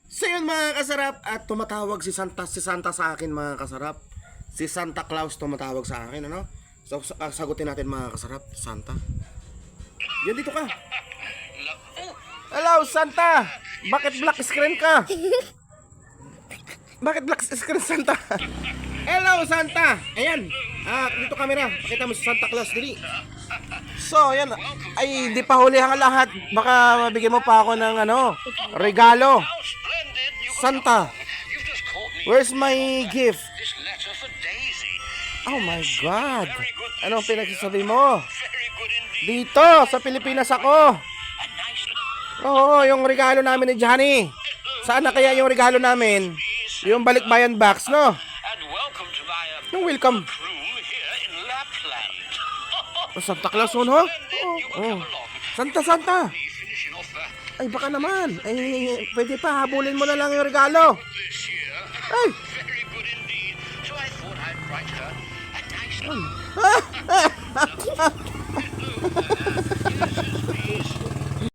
So yun mga kasarap, at tumatawag si Santa sa akin mga kasarap. Si Santa Claus tumatawag sa akin, ano? So sagutin natin mga kasarap, Santa. Yan, dito ka. Hello Santa! Bakit black screen ka? Bakit black screen Santa? Hello Santa! Ayan, dito camera, pakita mo si Santa Claus dili. So, ayan, ay di pa huli ang lahat. Baka mabigyan mo pa ako ng regalo. Santa, where's my gift? Oh my God! Anong pinagsasabi mo? Dito, sa Pilipinas ako. Oo, yung regalo namin ni Johnny. Saan na kaya yung regalo namin? Yung balikbayan box, no? Yung welcome. Santa Claus, no? Oh. Santa. Ay, baka naman. Ay, pwede pa, habulin mo na lang yung regalo. Ay.